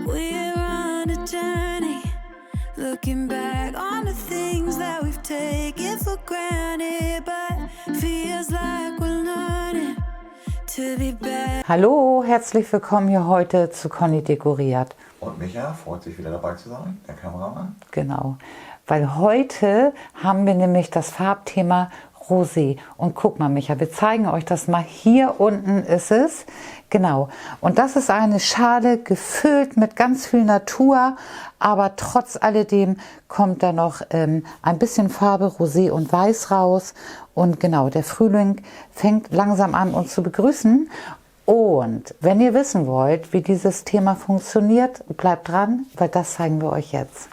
We're on a journey, looking back on the things that we've taken for granted, but feels like we're learning to be better. Hallo, herzlich willkommen hier heute zu Conny dekoriert. Und Micha freut sich wieder dabei zu sein, der Kameramann. Genau, weil heute haben wir nämlich das Farbthema Rosé. Und guck mal, Micha, wir zeigen euch das mal. Hier unten ist es. Genau. Und das ist eine Schale gefüllt mit ganz viel Natur, aber trotz alledem kommt da noch ein bisschen Farbe, Rosé und Weiß raus. Und genau, der Frühling fängt langsam an, uns zu begrüßen. Und wenn ihr wissen wollt, wie dieses Thema funktioniert, bleibt dran, weil das zeigen wir euch jetzt.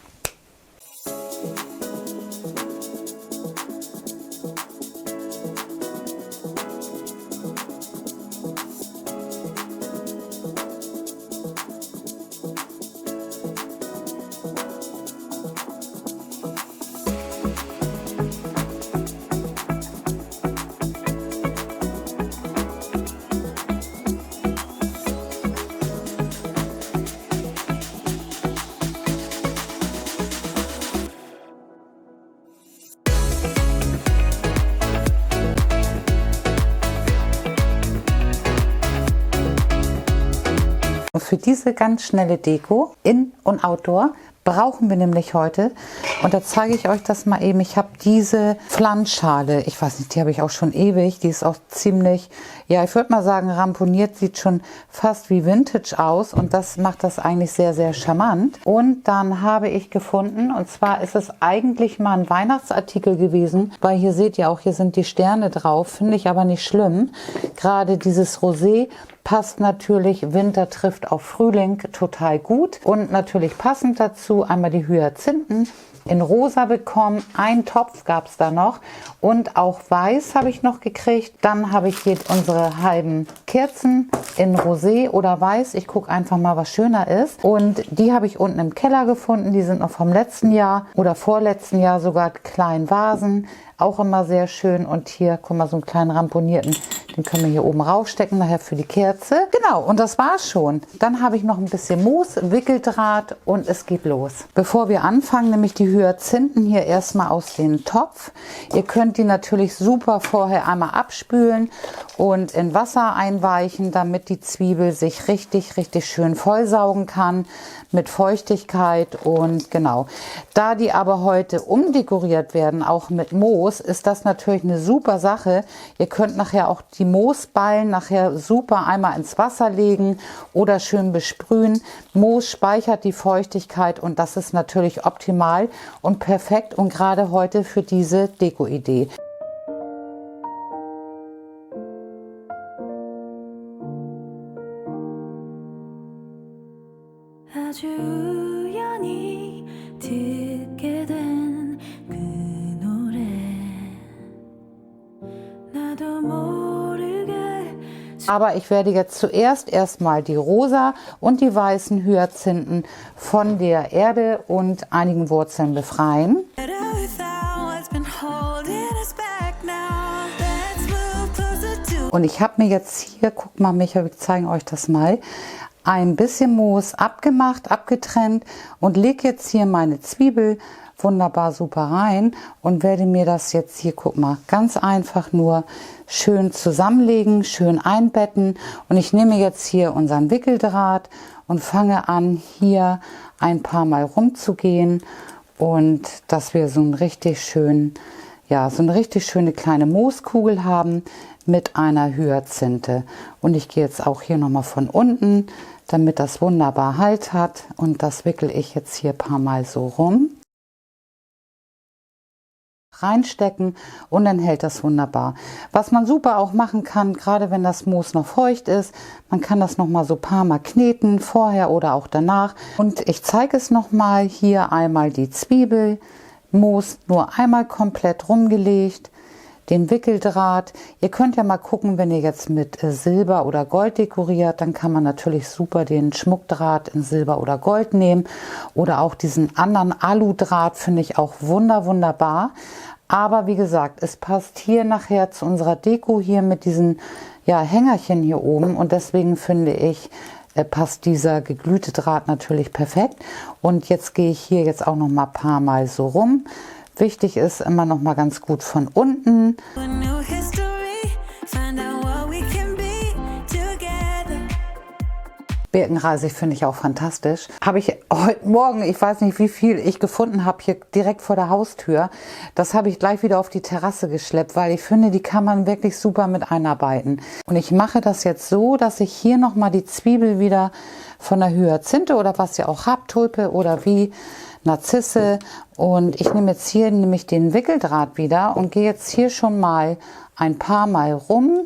Und für diese ganz schnelle Deko, In- und Outdoor, brauchen wir nämlich heute, und da zeige ich euch das mal eben, ich habe diese Flanschschale, ich weiß nicht, die habe ich auch schon ewig, die ist auch ziemlich, ja, ich würde mal sagen, ramponiert, sieht schon fast wie Vintage aus und das macht das eigentlich sehr, sehr charmant. Und dann habe ich gefunden, und zwar ist es eigentlich mal ein Weihnachtsartikel gewesen, weil hier seht ihr auch, hier sind die Sterne drauf, finde ich aber nicht schlimm. Gerade dieses Rosé passt natürlich, Winter trifft auf Frühling total gut. Und natürlich passend dazu einmal die Hyazinthen in rosa bekommen. Ein Topf gab es da noch und auch weiß habe ich noch gekriegt. Dann habe ich hier unsere halben Kerzen in Rosé oder weiß. Ich gucke einfach mal, was schöner ist. Und die habe ich unten im Keller gefunden. Die sind noch vom letzten Jahr oder vorletzten Jahr, sogar kleinen Vasen. Auch immer sehr schön. Und hier, guck mal, so einen kleinen ramponierten, den können wir hier oben raufstecken, nachher für die Kerze. Genau, und das war's schon. Dann habe ich noch ein bisschen Moos, Wickeldraht und es geht los. Bevor wir anfangen, nämlich die Hyazinthen hier erstmal aus dem Topf. Ihr könnt die natürlich super vorher einmal abspülen und in Wasser einweichen, damit die Zwiebel sich richtig, richtig schön vollsaugen kann mit Feuchtigkeit. Und genau, da die aber heute umdekoriert werden, auch mit Moos, ist das natürlich eine super Sache. Ihr könnt nachher auch die Moosballen nachher super einmal ins Wasser legen oder schön besprühen. Moos speichert die Feuchtigkeit und das ist natürlich optimal und perfekt und gerade heute für diese Deko-Idee. 아주 우연히 듣게 된 그 노래 나도 모르게. Aber ich werde jetzt zuerst erstmal die rosa und die weißen Hyazinthen von der Erde und einigen Wurzeln befreien. Und ich habe mir jetzt hier, guck mal Micha, wir zeigen euch das mal, ein bisschen Moos abgemacht, abgetrennt und lege jetzt hier meine Zwiebel wunderbar super rein und werde mir das jetzt hier, guck mal, ganz einfach nur schön zusammenlegen, schön einbetten. Und ich nehme jetzt hier unseren Wickeldraht und fange an, hier ein paar Mal rumzugehen und dass wir so einen richtig schönen, ja, so eine richtig schöne kleine Mooskugel haben mit einer Hyazinthe. Und ich gehe jetzt auch hier nochmal von unten, damit das wunderbar Halt hat. Und das wickel ich jetzt hier ein paar Mal so rum. Reinstecken und dann hält das wunderbar. Was man super auch machen kann, gerade wenn das Moos noch feucht ist, man kann das noch mal so ein paar Mal kneten, vorher oder auch danach. Und ich zeige es noch mal hier einmal die Zwiebel, Moos nur einmal komplett rumgelegt, den Wickeldraht. Ihr könnt ja mal gucken, wenn ihr jetzt mit Silber oder Gold dekoriert, dann kann man natürlich super den Schmuckdraht in Silber oder Gold nehmen oder auch diesen anderen Aludraht, finde ich auch wunderbar. Aber wie gesagt, es passt hier nachher zu unserer Deko hier mit diesen, ja, Hängerchen hier oben und deswegen finde ich passt dieser geglühte Draht natürlich perfekt. Und jetzt gehe ich hier jetzt auch noch mal ein paar Mal so rum. Wichtig ist immer noch mal ganz gut von unten. Birkenreisig finde ich auch fantastisch. Habe ich heute Morgen, ich weiß nicht, wie viel ich gefunden habe, hier direkt vor der Haustür. Das habe ich gleich wieder auf die Terrasse geschleppt, weil ich finde, die kann man wirklich super mit einarbeiten. Und ich mache das jetzt so, dass ich hier nochmal die Zwiebel wieder von der Hyazinthe oder was ihr auch habt, Tulpe oder wie Narzisse. Und ich nehme jetzt hier nämlich den Wickeldraht wieder und gehe jetzt hier schon mal ein paar Mal rum,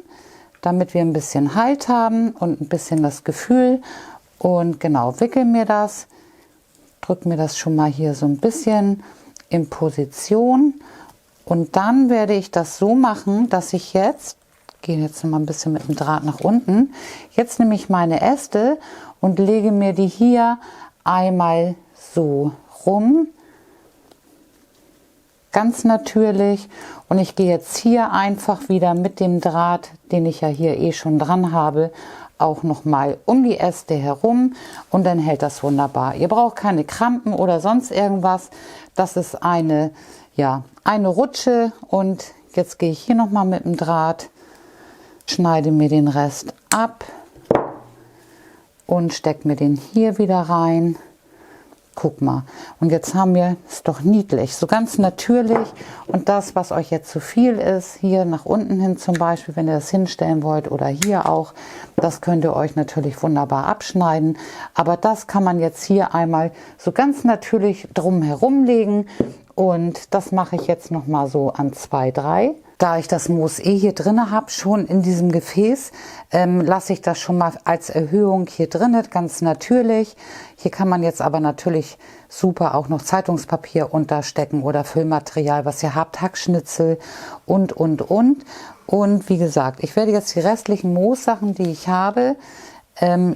damit wir ein bisschen Halt haben und ein bisschen das Gefühl. Und genau, wickel mir das, drück mir das schon mal hier so ein bisschen in Position. Und dann werde ich das so machen, dass ich jetzt, gehe jetzt noch mal ein bisschen mit dem Draht nach unten, jetzt nehme ich meine Äste und lege mir die hier einmal so rum. Ganz natürlich, und ich gehe jetzt hier einfach wieder mit dem Draht, den ich ja hier eh schon dran habe, auch noch mal um die Äste herum und dann hält das wunderbar. Ihr braucht keine Krampen oder sonst irgendwas. Das ist eine Rutsche und jetzt gehe ich hier noch mal mit dem Draht, schneide mir den Rest ab und stecke mir den hier wieder rein. Guck mal, und jetzt haben wir, ist doch niedlich, so ganz natürlich. Und das, was euch jetzt zu viel ist, hier nach unten hin zum Beispiel, wenn ihr das hinstellen wollt oder hier auch, das könnt ihr euch natürlich wunderbar abschneiden. Aber das kann man jetzt hier einmal so ganz natürlich drum herum legen. Und das mache ich jetzt noch mal so an 2, 3. Da ich das Moos hier drin habe, schon in diesem Gefäß, lasse ich das schon mal als Erhöhung hier drin, ganz natürlich. Hier kann man jetzt aber natürlich super auch noch Zeitungspapier unterstecken oder Füllmaterial, was ihr habt, Hackschnitzel und. Und wie gesagt, ich werde jetzt die restlichen Moossachen, die ich habe,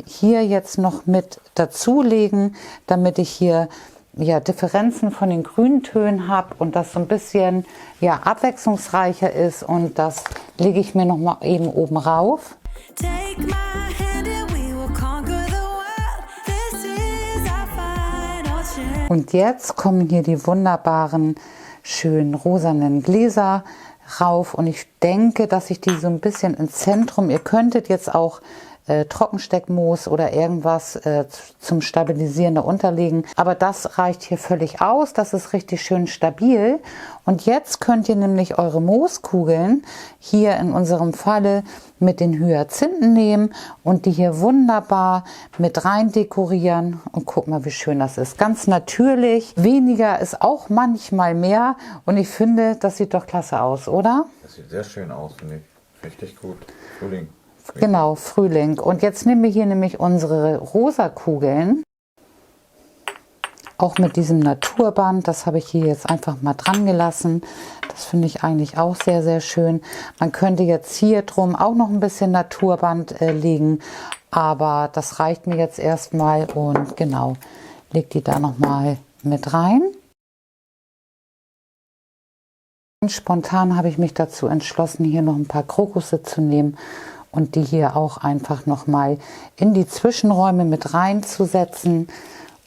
hier jetzt noch mit dazulegen, damit ich hier Differenzen von den Grüntönen habe und das so ein bisschen abwechslungsreicher ist, und das lege ich mir noch mal eben oben rauf. Und jetzt kommen hier die wunderbaren, schönen rosanen Gläser rauf, und ich denke, dass ich die so ein bisschen ins Zentrum, ihr könntet jetzt auch Trockensteckmoos oder irgendwas zum Stabilisieren da unterlegen. Aber das reicht hier völlig aus. Das ist richtig schön stabil. Und jetzt könnt ihr nämlich eure Mooskugeln hier in unserem Falle mit den Hyazinthen nehmen und die hier wunderbar mit rein dekorieren. Und guck mal, wie schön das ist. Ganz natürlich. Weniger ist auch manchmal mehr. Und ich finde, das sieht doch klasse aus, oder? Das sieht sehr schön aus, finde ich. Richtig gut. Frühling. Genau, Frühling. Und jetzt nehmen wir hier nämlich unsere rosa Kugeln. Auch mit diesem Naturband. Das habe ich hier jetzt einfach mal dran gelassen. Das finde ich eigentlich auch sehr, sehr schön. Man könnte jetzt hier drum auch noch ein bisschen Naturband legen. Aber das reicht mir jetzt erstmal. Und genau, leg die da nochmal mit rein. Spontan habe ich mich dazu entschlossen, hier noch ein paar Krokusse zu nehmen und die hier auch einfach noch mal in die Zwischenräume mit reinzusetzen.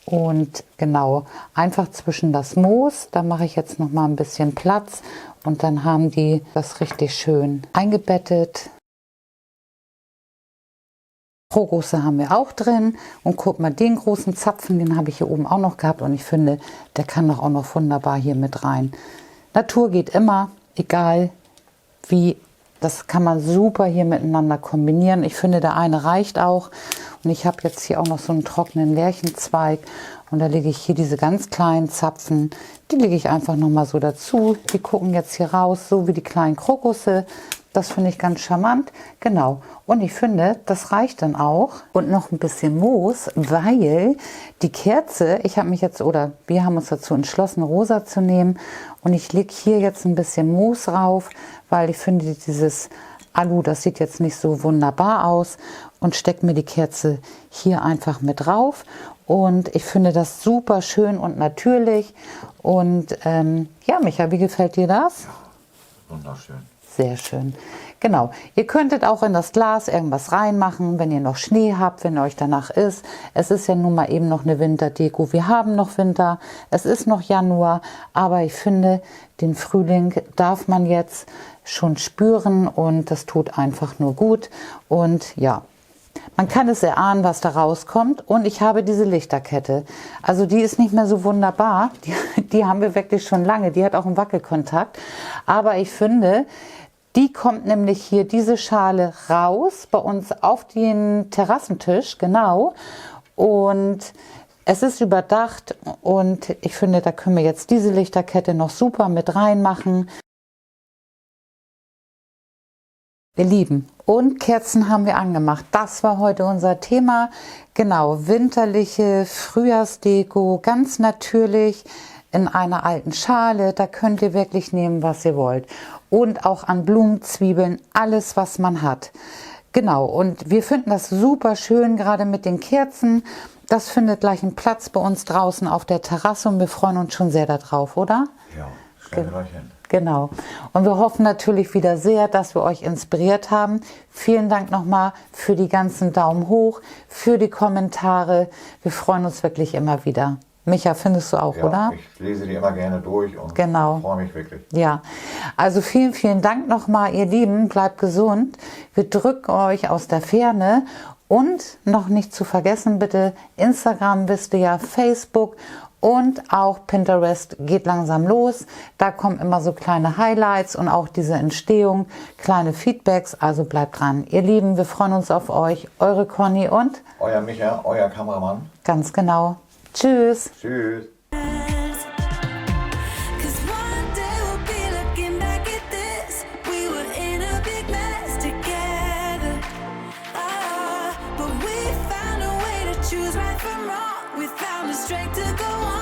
Und genau, einfach zwischen das Moos, da mache ich jetzt noch mal ein bisschen Platz, und dann haben die das richtig schön eingebettet. Krokusse haben wir auch drin, und guck mal, den großen Zapfen, den habe ich hier oben auch noch gehabt, und ich finde, der kann doch auch noch wunderbar hier mit rein. Natur geht immer, egal wie. Das kann man super hier miteinander kombinieren. Ich finde, der eine reicht auch. Und ich habe jetzt hier auch noch so einen trockenen Lärchenzweig. Und da lege ich hier diese ganz kleinen Zapfen. Die lege ich einfach noch mal so dazu. Die gucken jetzt hier raus, so wie die kleinen Krokusse. Das finde ich ganz charmant. Genau. Und ich finde, das reicht dann auch. Und noch ein bisschen Moos, weil die Kerze, wir haben uns dazu entschlossen, rosa zu nehmen. Und ich lege hier jetzt ein bisschen Moos rauf, weil ich finde, dieses Alu, das sieht jetzt nicht so wunderbar aus. Und stecke mir die Kerze hier einfach mit drauf. Und ich finde das super schön und natürlich. Und Micha, wie gefällt dir das? Wunderschön. Sehr schön. Genau. Ihr könntet auch in das Glas irgendwas reinmachen, wenn ihr noch Schnee habt, wenn euch danach ist. Es ist ja nun mal eben noch eine Winterdeko. Wir haben noch Winter. Es ist noch Januar. Aber ich finde, den Frühling darf man jetzt schon spüren und das tut einfach nur gut. Und ja, man kann es erahnen, was da rauskommt. Und ich habe diese Lichterkette. Also die ist nicht mehr so wunderbar. Die haben wir wirklich schon lange. Die hat auch einen Wackelkontakt. Aber ich finde, die kommt nämlich hier, diese Schale, raus bei uns auf den Terrassentisch. Genau. Und es ist überdacht. Und ich finde, da können wir jetzt diese Lichterkette noch super mit reinmachen. Ihr Lieben, und Kerzen haben wir angemacht. Das war heute unser Thema. Genau, winterliche Frühjahrsdeko, ganz natürlich in einer alten Schale. Da könnt ihr wirklich nehmen, was ihr wollt. Und auch an Blumenzwiebeln, alles, was man hat. Genau, und wir finden das super schön, gerade mit den Kerzen. Das findet gleich einen Platz bei uns draußen auf der Terrasse und wir freuen uns schon sehr darauf, oder? Ja, stellen wir euch hin. Genau. Und wir hoffen natürlich wieder sehr, dass wir euch inspiriert haben. Vielen Dank nochmal für die ganzen Daumen hoch, für die Kommentare. Wir freuen uns wirklich immer wieder. Micha, findest du auch, Ja, oder? ich lese die immer gerne durch und Genau. freue mich wirklich. Ja, also vielen, vielen Dank nochmal, ihr Lieben. Bleibt gesund. Wir drücken euch aus der Ferne. Und noch nicht zu vergessen, bitte, Instagram wisst ihr ja, Facebook und auch Pinterest geht langsam los. Da kommen immer so kleine Highlights und auch diese Entstehung, kleine Feedbacks. Also bleibt dran. Ihr Lieben, wir freuen uns auf euch. Eure Conny und Euer Micha, euer Kameramann. ganz genau. Tschüss. Tschüss. 'Cause one day we'll be looking back at this. We were in a big mess together. But we found a way to choose right from wrong. We found the strength to go on.